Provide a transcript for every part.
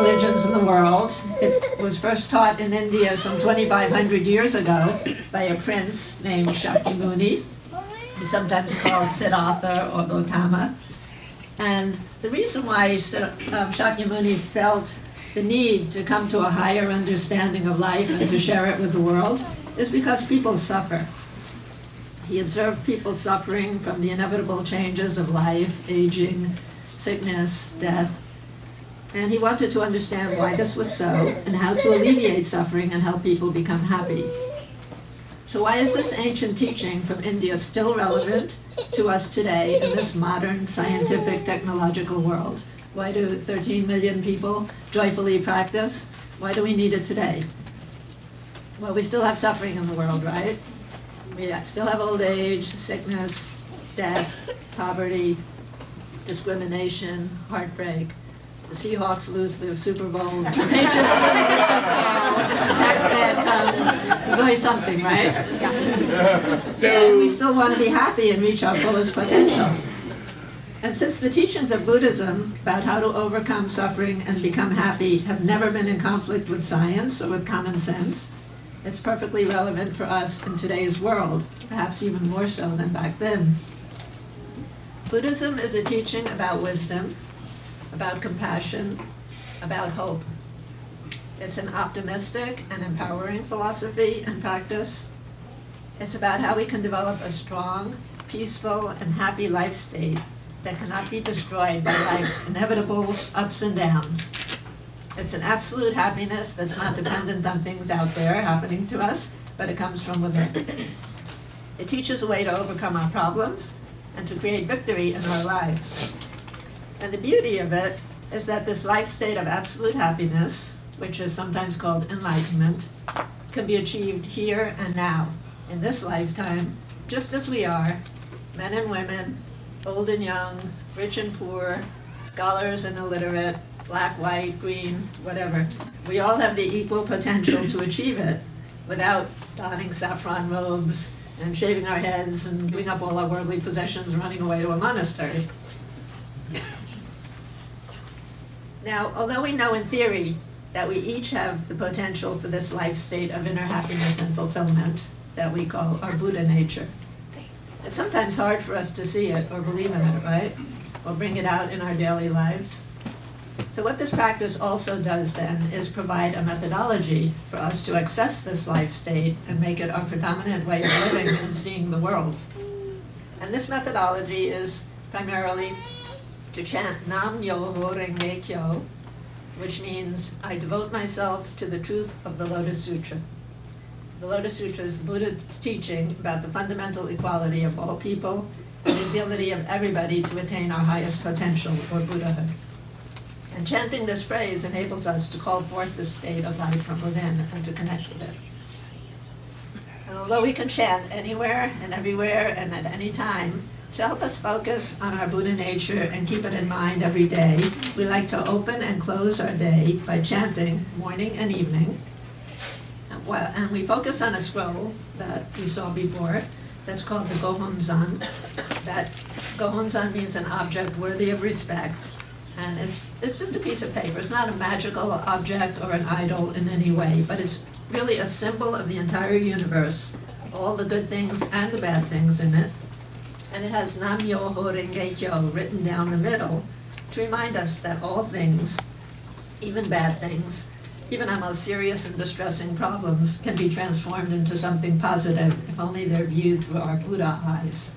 religions in the world. It was first taught in India some 2,500 years ago by a prince named Shakyamuni. He's sometimes called Siddhartha or Gautama. And the reason why Shakyamuni felt the need to come to a higher understanding of life and to share it with the world is because people suffer. He observed people suffering from the inevitable changes of life, aging, sickness, death. And he wanted to understand why this was so and how to alleviate suffering and help people become happy. So why is this ancient teaching from India still relevant to us today in this modern scientific technological world? Why do 13 million people joyfully practice? Why do we need it today? Well, we still have suffering in the world, right? We still have old age, sickness, death, poverty, discrimination, heartbreak. The Seahawks lose the Super Bowl, the Patriots lose the Super Bowl, the tax man comes, there's always something, right? Yeah. So we still want to be happy and reach our fullest potential. And since the teachings of Buddhism about how to overcome suffering and become happy have never been in conflict with science or with common sense, it's perfectly relevant for us in today's world, perhaps even more so than back then. Buddhism is a teaching about wisdom, about compassion, about hope. It's an optimistic and empowering philosophy and practice. It's about how we can develop a strong, peaceful, and happy life state that cannot be destroyed by life's inevitable ups and downs. It's an absolute happiness that's not dependent on things out there happening to us, but it comes from within. It teaches a way to overcome our problems and to create victory in our lives. And the beauty of it is that this life state of absolute happiness, which is sometimes called enlightenment, can be achieved here and now, in this lifetime, just as we are, men and women, old and young, rich and poor, scholars and illiterate, black, white, green, whatever. We all have the equal potential to achieve it without donning saffron robes and shaving our heads and giving up all our worldly possessions and running away to a monastery. Now, although we know in theory that we each have the potential for this life state of inner happiness and fulfillment that we call our Buddha nature, it's sometimes hard for us to see it or believe in it, right? Or bring it out in our daily lives. So what this practice also does then is provide a methodology for us to access this life state and make it our predominant way of living and seeing the world. And this methodology is primarily to chant Nam Myoho Renge Kyo, which means I devote myself to the truth of the Lotus Sutra. The Lotus Sutra is the Buddha's teaching about the fundamental equality of all people and the ability of everybody to attain our highest potential or Buddhahood. And chanting this phrase enables us to call forth the state of life from within and to connect with it. And although we can chant anywhere and everywhere and at any time, to help us focus on our Buddha nature and keep it in mind every day, we like to open and close our day by chanting morning and evening. And we focus on a scroll that we saw before that's called the Gohonzan. That Gohonzan means an object worthy of respect. And it's just a piece of paper. It's not a magical object or an idol in any way, but it's really a symbol of the entire universe, all the good things and the bad things in it. And it has Nam Myoho Renge Kyo written down the middle to remind us that all things, even bad things, even our most serious and distressing problems, can be transformed into something positive if only they're viewed through our Buddha eyes.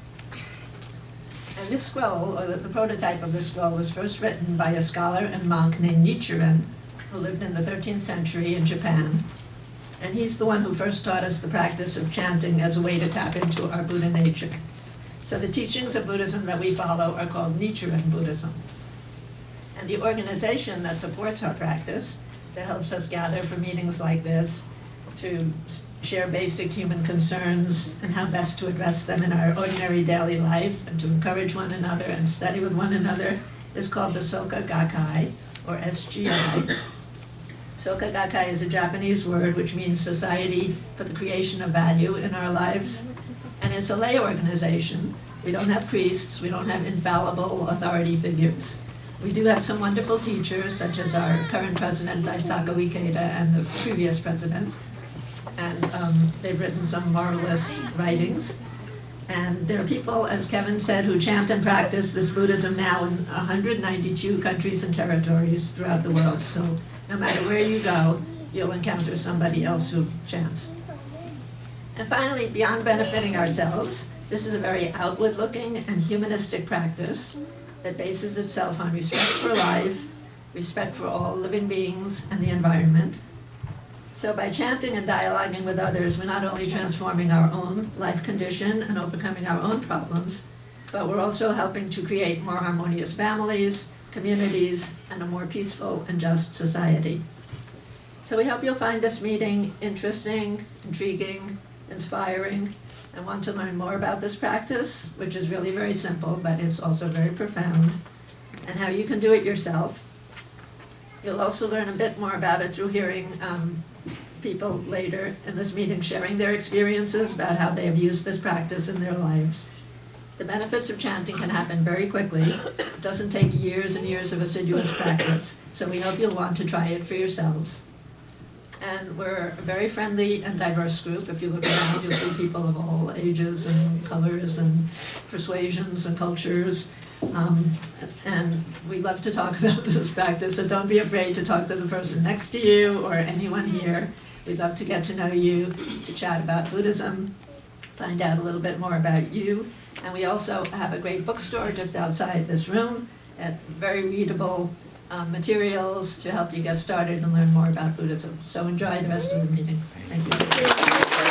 And this scroll, or the prototype of this scroll, was first written by a scholar and monk named Nichiren, who lived in the 13th century in Japan. And he's the one who first taught us the practice of chanting as a way to tap into our Buddha nature. So the teachings of Buddhism that we follow are called Nichiren Buddhism. And the organization that supports our practice, that helps us gather for meetings like this, to share basic human concerns and how best to address them in our ordinary daily life and to encourage one another and study with one another, is called the Soka Gakkai, or SGI. Soka Gakkai is a Japanese word which means Society for the Creation of Value in Our Lives. And it's a lay organization. We don't have priests, we don't have infallible authority figures. We do have some wonderful teachers, such as our current president, Daisaku Ikeda, and the previous president. And they've written some marvelous writings. And there are people, as Kevin said, who chant and practice this Buddhism now in 192 countries and territories throughout the world. So no matter where you go, you'll encounter somebody else who chants. And finally, beyond benefiting ourselves, this is a very outward-looking and humanistic practice that bases itself on respect for life, respect for all living beings and the environment. So by chanting and dialoguing with others, we're not only transforming our own life condition and overcoming our own problems, but we're also helping to create more harmonious families, communities, and a more peaceful and just society. So we hope you'll find this meeting interesting, intriguing, inspiring, and want to learn more about this practice, which is really very simple, but it's also very profound, and how you can do it yourself. You'll also learn a bit more about it through hearing people later in this meeting sharing their experiences about how they have used this practice in their lives. The benefits of chanting can happen very quickly. It doesn't take years and years of assiduous practice, so we hope you'll want to try it for yourselves. And we're a very friendly and diverse group. If you look around, you'll see people of all ages and colors and persuasions and cultures. And we love to talk about this practice, so don't be afraid to talk to the person next to you or anyone here. We'd love to get to know you, to chat about Buddhism, find out a little bit more about you. And we also have a great bookstore just outside this room at very readable materials to help you get started and learn more about Buddhism. So enjoy the rest of the meeting. Thank you.